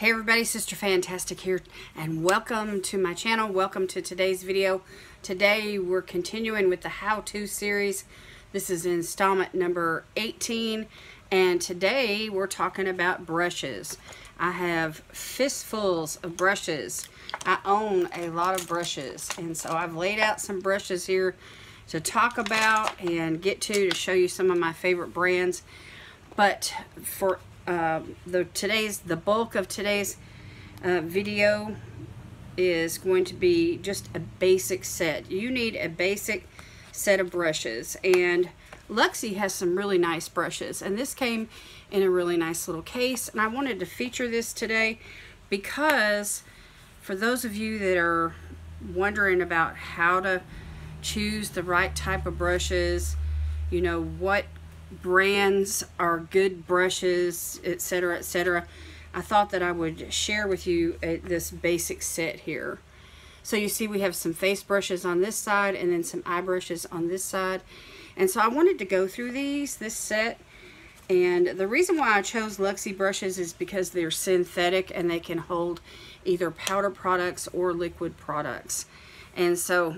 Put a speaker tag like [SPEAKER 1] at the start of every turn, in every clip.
[SPEAKER 1] Hey everybody, Sister Fantastic here, and welcome to my channel. Welcome to today's video. Today we're continuing with the how-to series. This is installment number 18, and today we're talking about brushes. I have fistfuls of brushes. I own a lot of brushes, and so I've laid out some brushes here to talk about and get to show you some of my favorite brands. But for the bulk of today's video is going to be just a basic set. You need a basic set of brushes, and Luxie has some really nice brushes, and this came in a really nice little case, and I wanted to feature this today because for those of you that are wondering about how to choose the right type of brushes, you know, what brands are good brushes, etc., etc., I thought that I would share with you this basic set here. So you see we have some face brushes on this side and then some eye brushes on this side, and so I wanted to go through this set. And the reason why I chose Luxie brushes is because they're synthetic and they can hold either powder products or liquid products. And so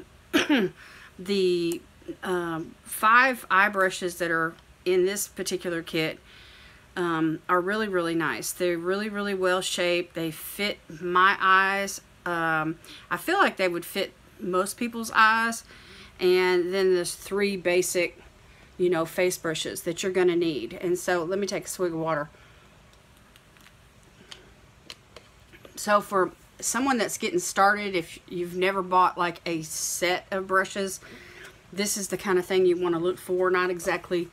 [SPEAKER 1] the 5 eye brushes that are in this particular kit are really nice. They're really well shaped. They fit my eyes. I feel like they would fit most people's eyes. And then there's 3 basic, you know, face brushes that you're going to need. And so let me take a swig of water. So for someone that's getting started, if you've never bought like a set of brushes, this is the kind of thing you want to look for. Not exactly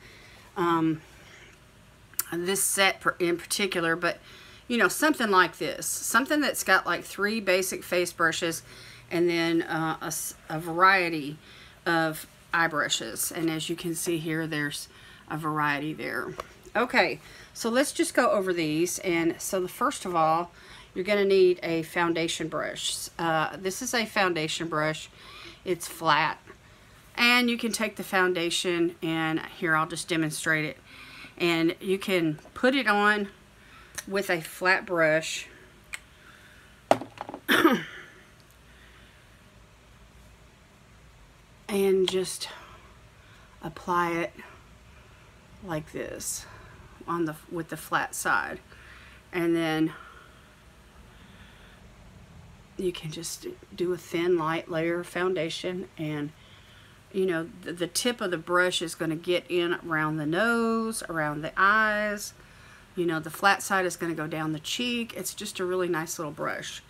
[SPEAKER 1] this set in particular, but you know, something like this, something that's got like 3 basic face brushes and then a variety of eye brushes. And as you can see here, there's a variety there. Okay, so let's just go over these. And so first of all, you're going to need a foundation brush. This is a foundation brush. It's flat. And you can take the foundation, and here I'll just demonstrate it. And you can put it on with a flat brush. And just apply it like this on with the flat side. And then you can just do a thin light layer of foundation, and you know, the tip of the brush is going to get in around the nose, around the eyes. You know, the flat side is going to go down the cheek. It's just a really nice little brush.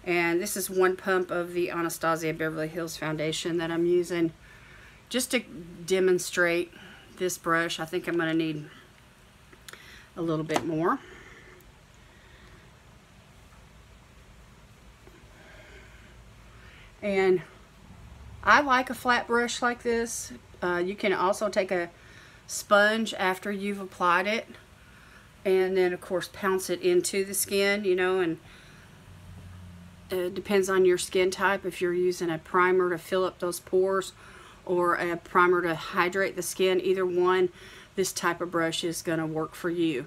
[SPEAKER 1] And this is 1 pump of the Anastasia Beverly Hills foundation that I'm using just to demonstrate this brush. I think I'm going to need a little bit more. And I like a flat brush like this. You can also take a sponge after you've applied it, and then of course pounce it into the skin, you know, and it depends on your skin type. If you're using a primer to fill up those pores or a primer to hydrate the skin, either one, this type of brush is going to work for you.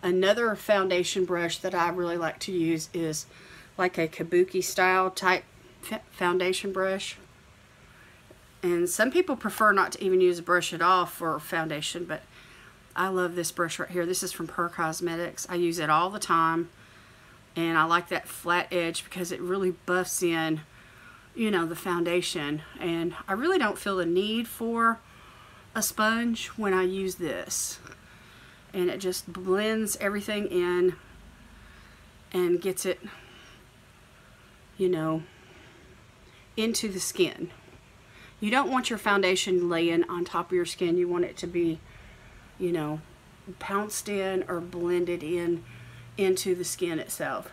[SPEAKER 1] Another foundation brush that I really like to use is like a kabuki style type foundation brush. And some people prefer not to even use a brush at all for foundation, but I love this brush right here. This is from Purcosmetics. I use it all the time, and I like that flat edge because it really buffs in, you know, the foundation. And I really don't feel the need for a sponge when I use this. And it just blends everything in and gets it, you know, into the skin. You don't want your foundation laying on top of your skin. You want it to be, you know, pounced in or blended in into the skin itself.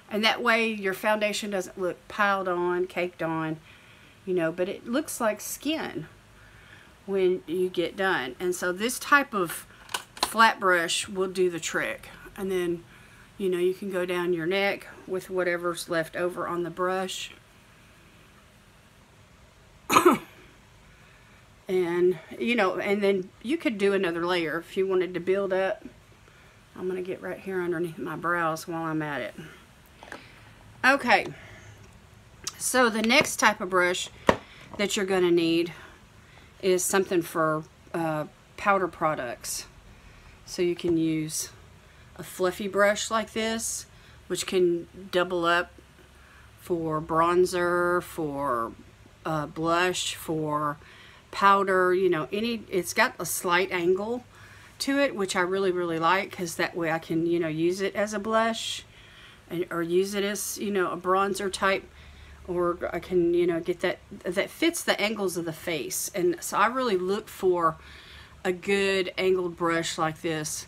[SPEAKER 1] And that way your foundation doesn't look piled on, caked on, you know, but it looks like skin when you get done. And so this type of flat brush will do the trick. And then, you know, you can go down your neck with whatever's left over on the brush. And you know, and then you could do another layer if you wanted to build up I'm going to get right here underneath my brows while I'm at it. Okay, so the next type of brush that you're going to need is something for powder products. So you can use a fluffy brush like this, which can double up for bronzer, for blush, for powder, you know, it's got a slight angle to it, which I really like, because that way I can, you know, use it as a blush or use it as, you know, a bronzer type, or I can, you know, get that fits the angles of the face. And so I really look for a good angled brush like this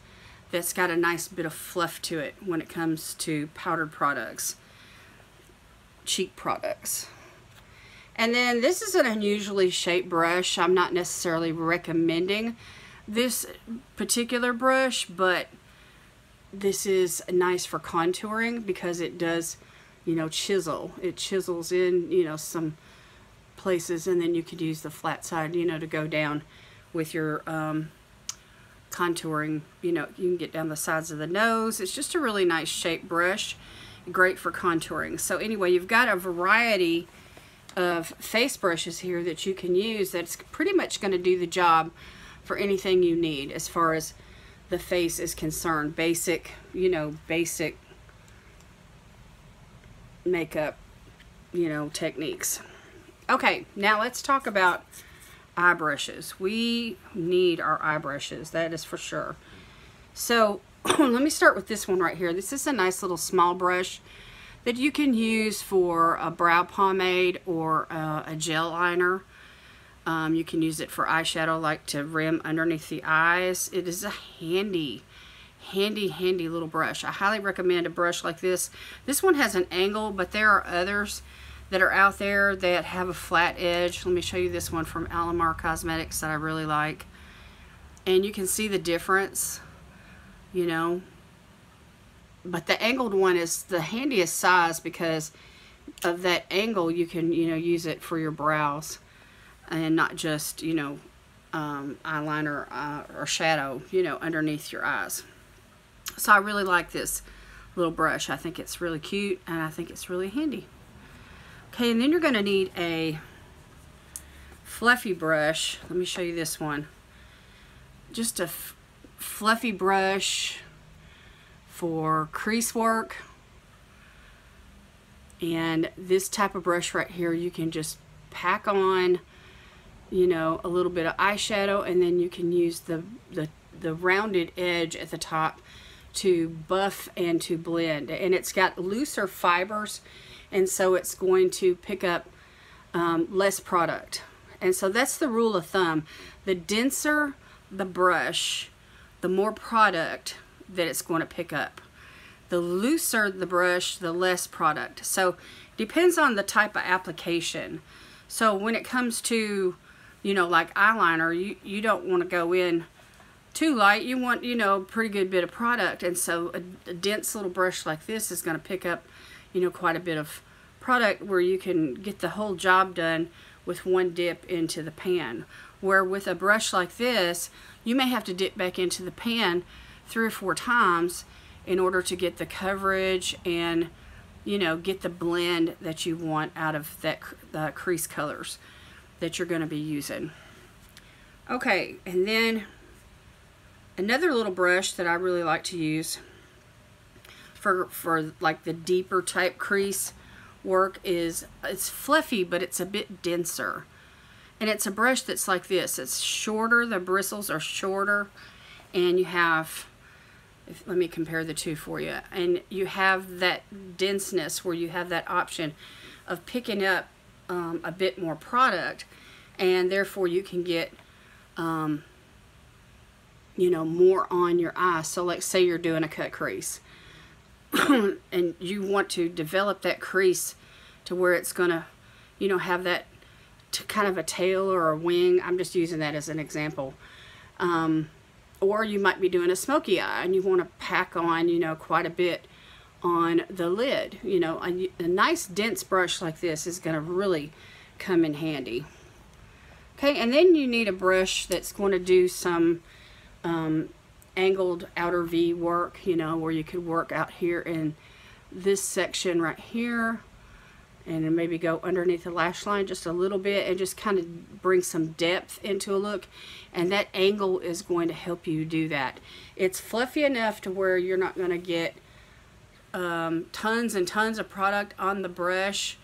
[SPEAKER 1] that's got a nice bit of fluff to it when it comes to powdered products, cheek products. And then this is an unusually shaped brush. I'm not necessarily recommending this particular brush, but this is nice for contouring because it does, you know, chisel. It chisels in, you know, some places, and then you could use the flat side, you know, to go down with your contouring. You know, you can get down the sides of the nose. It's just a really nice shaped brush, great for contouring. So anyway, you've got a variety of face brushes here that you can use that's pretty much going to do the job for anything you need as far as the face is concerned. Basic, you know, basic makeup, you know, techniques. Okay, now let's talk about eye brushes. We need our eye brushes, that is for sure. So let me start with this one right here. This is a nice little small brush that you can use for a brow pomade or a gel liner. You can use it for eyeshadow, like to rim underneath the eyes. It is a handy little brush. I highly recommend a brush like this. This one has an angle, but there are others that are out there that have a flat edge. Let me show you this one from Alamarcosmetics that I really like. And you can see the difference, you know. But the angled one is the handiest size because of that angle. You can, you know, use it for your brows and not just, you know, eyeliner or shadow, you know, underneath your eyes. So I really like this little brush. I think it's really cute and I think it's really handy. Okay, and then you're going to need a fluffy brush. Let me show you this one. Just a fluffy brush for crease work. And this type of brush right here, you can just pack on, you know, a little bit of eyeshadow, and then you can use the rounded edge at the top to buff and to blend. And it's got looser fibers, and so it's going to pick up less product. And so that's the rule of thumb. The denser the brush, the more product that it's going to pick up. The looser the brush, the less product. So depends on the type of application. So when it comes to, you know, like eyeliner, you don't want to go in too light. You want, you know, a pretty good bit of product. And so a dense little brush like this is going to pick up, you know, quite a bit of product where you can get the whole job done with one dip into the pan. Where with a brush like this, you may have to dip back into the pan 3 or 4 times in order to get the coverage and, you know, get the blend that you want out of that crease colors that you're going to be using. Okay, and then another little brush that I really like to use for like the deeper type crease work is, it's fluffy, but it's a bit denser. And it's a brush that's like this. It's shorter, the bristles are shorter, and you have, let me compare the two for you, and you have that denseness where you have that option of picking up a bit more product, and therefore you can get you know, more on your eye. So like say you're doing a cut crease and you want to develop that crease to where it's gonna, you know, have that kind of a tail or a wing. I'm just using that as an example. Or you might be doing a smoky eye and you want to pack on, you know, quite a bit on the lid. You know, a nice dense brush like this is going to really come in handy. Okay, and then you need a brush that's going to do some angled outer V work, you know, where you could work out here in this section right here, and then maybe go underneath the lash line just a little bit and just kind of bring some depth into a look. And that angle is going to help you do that. It's fluffy enough to where you're not going to get tons and tons of product on the brush,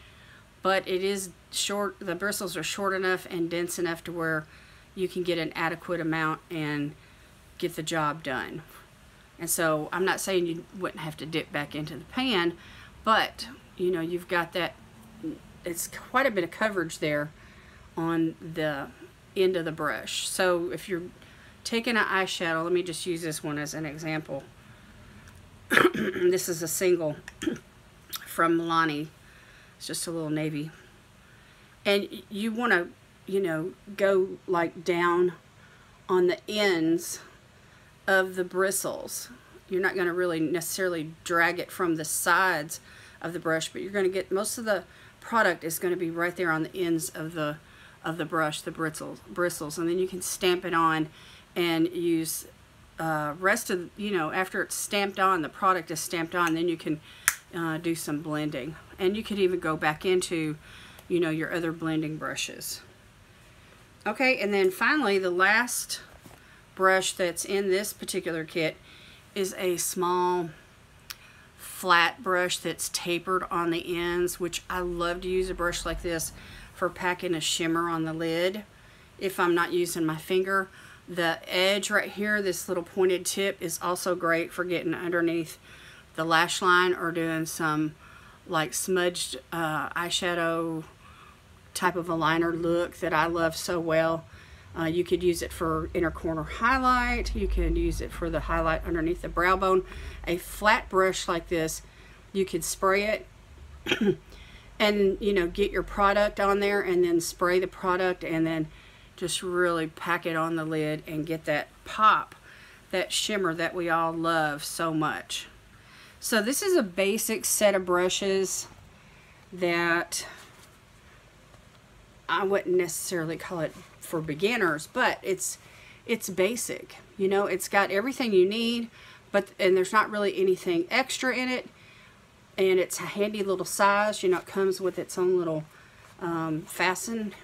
[SPEAKER 1] but it is short. The bristles are short enough and dense enough to where you can get an adequate amount and get the job done. And so I'm not saying you wouldn't have to dip back into the pan, but you know, you've got that, it's quite a bit of coverage there on the end of the brush. So if you're taking an eyeshadow, let me just use this one as an example. This is a single from Milani. It's just a little navy. And you want to, you know, go like down on the ends of the bristles. You're not going to really necessarily drag it from the sides of the brush, but you're going to get most of the product is going to be right there on the ends of the brush, the bristles, and then you can stamp it on and use rest of, you know, after it's stamped on, the product is stamped on, then you can do some blending, and you could even go back into, you know, your other blending brushes. Okay, and then finally the last brush that's in this particular kit is a small flat brush that's tapered on the ends, which I love to use a brush like this for packing a shimmer on the lid if I'm not using my finger. The edge right here, this little pointed tip, is also great for getting underneath the lash line or doing some like smudged eyeshadow type of a liner look that I love so well. You could use it for inner corner highlight. You can use it for the highlight underneath the brow bone. A flat brush like this, you could spray it and, you know, get your product on there and then spray the product and then just really pack it on the lid and get that pop, that shimmer that we all love so much. So this is a basic set of brushes that I wouldn't necessarily call it for beginners, but it's basic. You know, it's got everything you need, and there's not really anything extra in it, and it's a handy little size. You know, it comes with its own little fasten,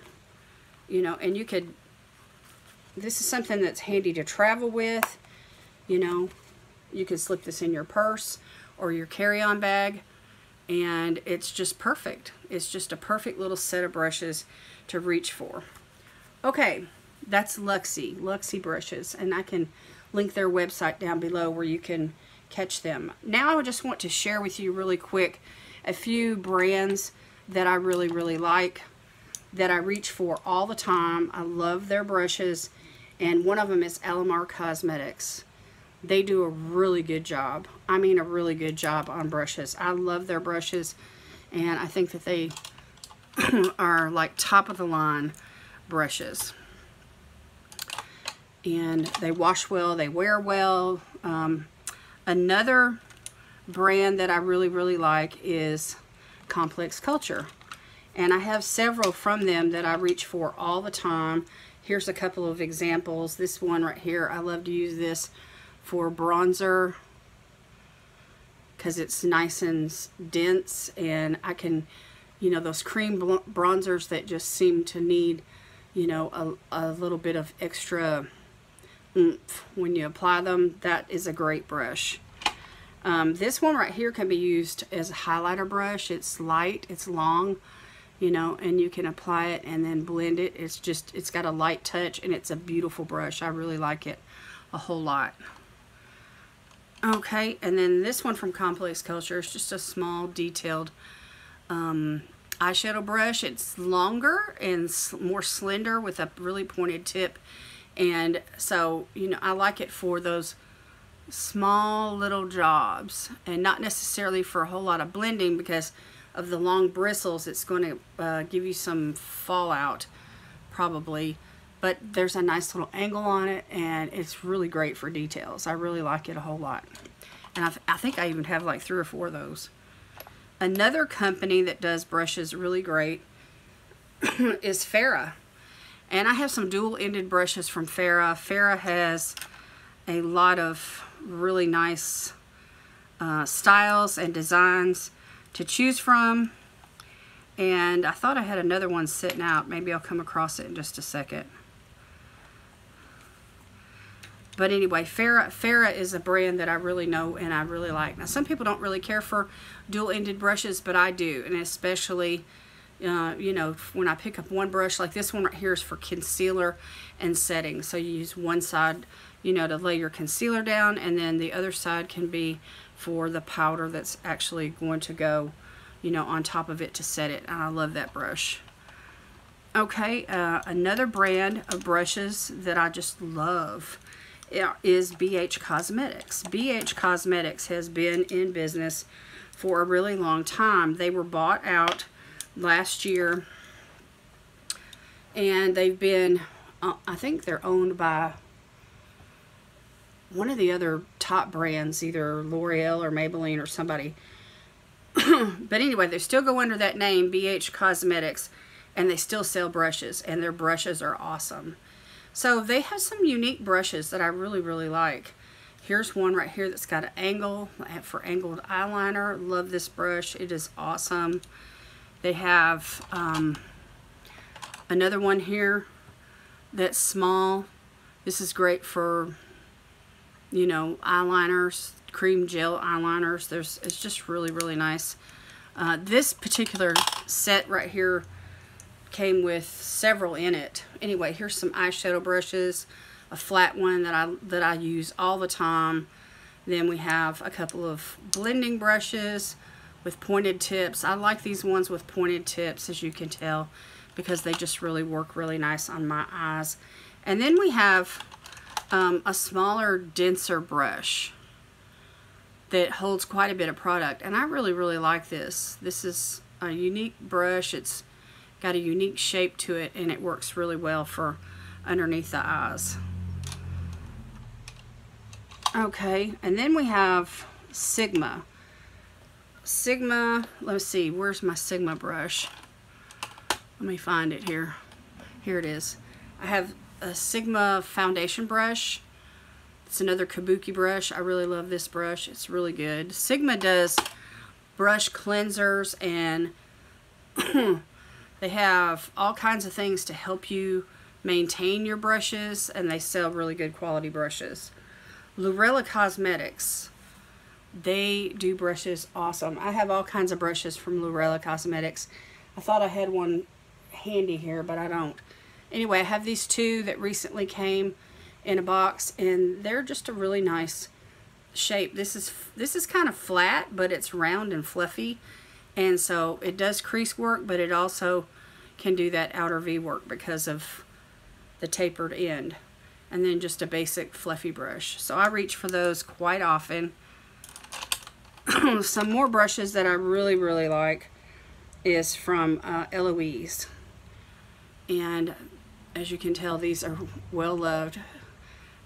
[SPEAKER 1] you know, and you could, this is something that's handy to travel with. You know, you could slip this in your purse or your carry-on bag, and it's just perfect. It's just a perfect little set of brushes to reach for. Okay, that's Luxie brushes, and I can link their website down below where you can catch them. Now I just want to share with you really quick a few brands that I really like, that I reach for all the time. I love their brushes, and one of them is Alamarcosmetics. They do a really good job. I mean, a really good job on brushes. I love their brushes, and I think that they are like top of the line brushes. And they wash well, they wear well. Another brand that I really like is complexculture. And I have several from them that I reach for all the time. Here's a couple of examples. This one right here, I love to use this for bronzer because it's nice and dense, and I can, you know, those cream bronzers that just seem to need, you know, a little bit of extra oomph when you apply them. That is a great brush. This one right here can be used as a highlighter brush. It's light, it's long, you know, and you can apply it and then blend it. It's just, it's got a light touch, and it's a beautiful brush. I really like it a whole lot. Okay, and then this one from complexculture is just a small detailed eyeshadow brush. It's longer and more slender with a really pointed tip, and so, you know, I like it for those small little jobs and not necessarily for a whole lot of blending because of the long bristles. It's going to give you some fallout probably, but there's a nice little angle on it, and it's really great for details. I really like it a whole lot, and I think I even have like 3 or 4 of those. Another company that does brushes really great is Farrah, and I have some dual-ended brushes from Farrah. Farrah has a lot of really nice styles and designs to choose from. And I thought I had another one sitting out. Maybe I'll come across it in just a second. But anyway, Farrah is a brand that I really know and I really like. Now, some people don't really care for dual-ended brushes, but I do. And especially, you know, when I pick up one brush, like this one right here is for concealer and setting. So you use one side, you know, to lay your concealer down, and then the other side can be for the powder that's actually going to go, you know, on top of it to set it. And I love that brush. Okay, another brand of brushes that I just love is bhcosmetics. bhcosmetics has been in business for a really long time. They were bought out last year, and they've been, I think they're owned by one of the other top brands, either L'Oreal or Maybelline or somebody. But anyway, they still go under that name, bhcosmetics, and they still sell brushes, and their brushes are awesome. So they have some unique brushes that I really, really like. Here's one right here that's got an angle for angled eyeliner. Love this brush. It is awesome. They have another one here that's small. This is great for, you know, eyeliners, cream gel eyeliners. It's just really, really nice. This particular set right here came with several in it. Anyway, here's some eyeshadow brushes, a flat one that I use all the time. Then we have a couple of blending brushes with pointed tips. I like these ones with pointed tips, as you can tell, because they just really work really nice on my eyes. And then we have a smaller, denser brush that holds quite a bit of product, and I really, really like this. This is a unique brush. It's got a unique shape to it, and it works really well for underneath the eyes. Okay, and then we have Sigma. Let's see, where's my Sigma brush? Let me find it here. Here it is. I have a Sigma foundation brush. It's another kabuki brush. I really love this brush. It's really good. Sigma does brush cleansers, and they have all kinds of things to help you maintain your brushes, and they sell really good quality brushes. Lurellacosmetics. They do brushes awesome. I have all kinds of brushes from Lurellacosmetics. I thought I had one handy here, but I don't. Anyway, I have these two that recently came in a box, and they're just a really nice shape. This is kind of flat, but it's round and fluffy, and so it does crease work, but it also can do that outer V work because of the tapered end. And then just a basic fluffy brush. So I reach for those quite often. Some more brushes that I really, really like is from Eloise. And as you can tell, these are well loved.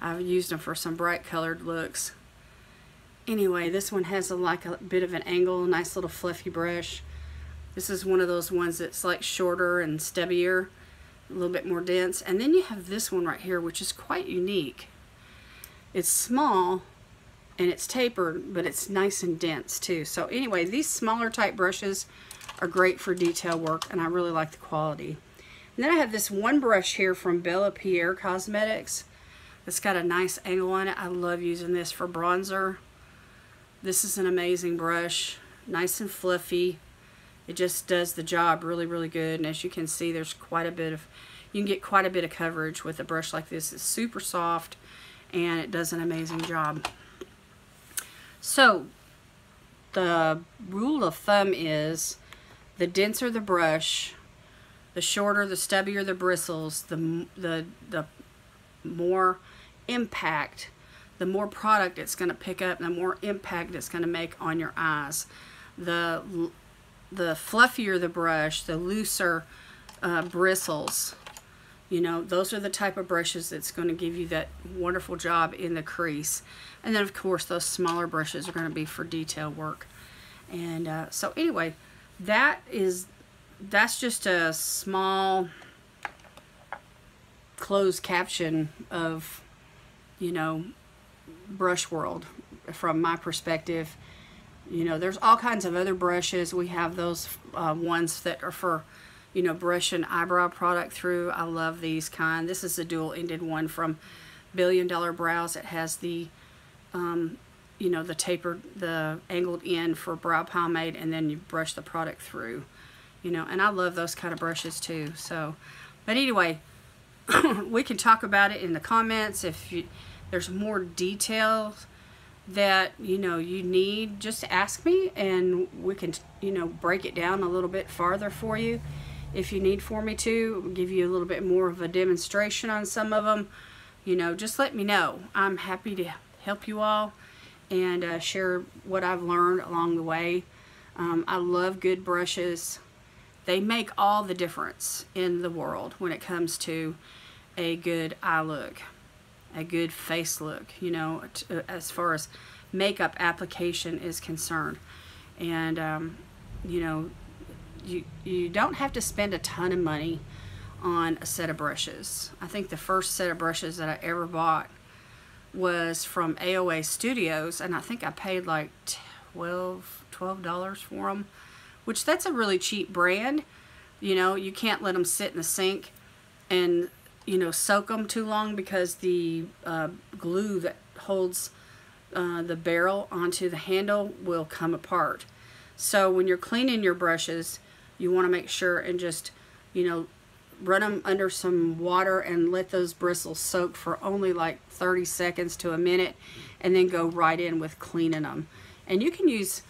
[SPEAKER 1] I've used them for some bright colored looks. Anyway, this one has like a bit of an angle, nice little fluffy brush. This is one of those ones that's like shorter and stubbier, a little bit more dense. And then you have this one right here, which is quite unique. It's small and it's tapered, but it's nice and dense too. So anyway, these smaller type brushes are great for detail work, and I really like the quality. And then I have this one brush here from bhcosmetics. It's got a nice angle on it. I love using this for bronzer. This is an amazing brush, nice and fluffy. It just does the job really, really good. And as you can see, there's quite a bit of, you can get quite a bit of coverage with a brush like this. It's super soft, and it does an amazing job. So the rule of thumb is the denser the brush, the shorter, the stubbier the bristles, the more impact, the more product it's going to pick up, the more impact it's going to make on your eyes. The fluffier the brush, the looser bristles. You know, those are the type of brushes that's going to give you that wonderful job in the crease. And then, of course, those smaller brushes are going to be for detail work. And so anyway, that's just a small closed caption of, you know, brush world from my perspective. You know, there's all kinds of other brushes. We have those ones that are for, you know, brush and eyebrow product through. I love these kind. This is a dual-ended one from Billiondollarbrows. It has the, you know, the tapered, the angled end for brow pomade, and then you brush the product through. You know, and I love those kind of brushes too. So, but anyway, we can talk about it in the comments. If there's more details that, you know, you need, just ask me and we can, you know, break it down a little bit farther for you. If you need for me to give you a little bit more of a demonstration on some of them, you know, just let me know. I'm happy to help you all and share what I've learned along the way. I love good brushes. They make all the difference in the world when it comes to a good eye look, a good face look, you know, as far as makeup application is concerned. And you know, you don't have to spend a ton of money on a set of brushes. I think the first set of brushes that I ever bought was from AOA Studios, and I think I paid like $12 for them, which that's a really cheap brand. You know, you can't let them sit in the sink and, you know, soak them too long, because the glue that holds the barrel onto the handle will come apart. So when you're cleaning your brushes, you want to make sure and just, you know, run them under some water and let those bristles soak for only like 30 seconds to a minute, and then go right in with cleaning them. And you can use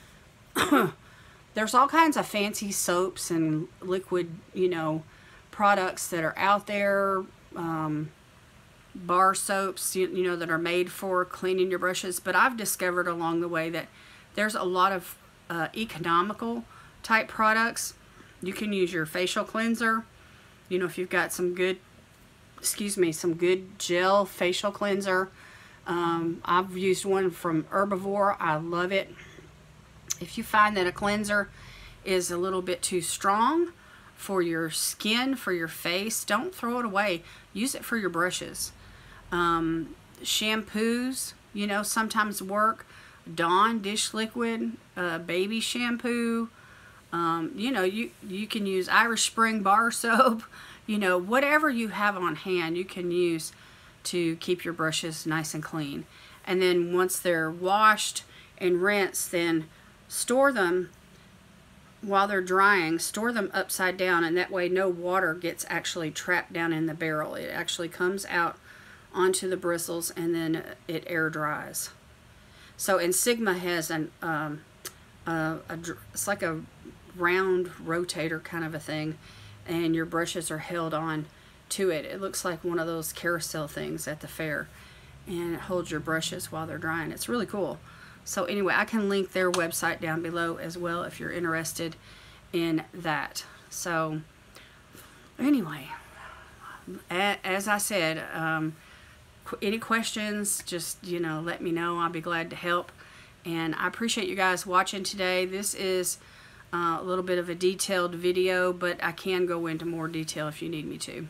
[SPEAKER 1] there's all kinds of fancy soaps and liquid, you know, products that are out there, bar soaps, you know, that are made for cleaning your brushes. But I've discovered along the way that there's a lot of economical type products. You can use your facial cleanser. You know, if you've got some good, some good gel facial cleanser. I've used one from Herbivore. I love it. If you find that a cleanser is a little bit too strong for your skin, for your face, don't throw it away. Use it for your brushes. Shampoos, you know, sometimes work. Dawn dish liquid, baby shampoo. You know, you can use Irish Spring bar soap. You know, whatever you have on hand, you can use to keep your brushes nice and clean. And then once they're washed and rinsed, then store them while they're drying. Store them upside down, and that way no water gets actually trapped down in the barrel. It actually comes out onto the bristles, and then it air dries. So, and Sigma has an it's like a round rotator kind of a thing, and your brushes are held on to it. It looks like one of those carousel things at the fair, and it holds your brushes while they're drying. It's really cool. So anyway, I can link their website down below as well if you're interested in that. So anyway, as I said, any questions, just, you know, let me know. I'll be glad to help. And I appreciate you guys watching today. This is a little bit of a detailed video, but I can go into more detail if you need me to.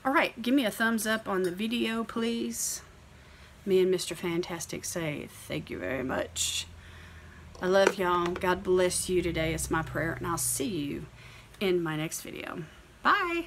[SPEAKER 1] Alright, give me a thumbs up on the video, please. Me and Mr. Fantastic say thank you very much. I love y'all. God bless you today. It's my prayer, and I'll see you in my next video. Bye!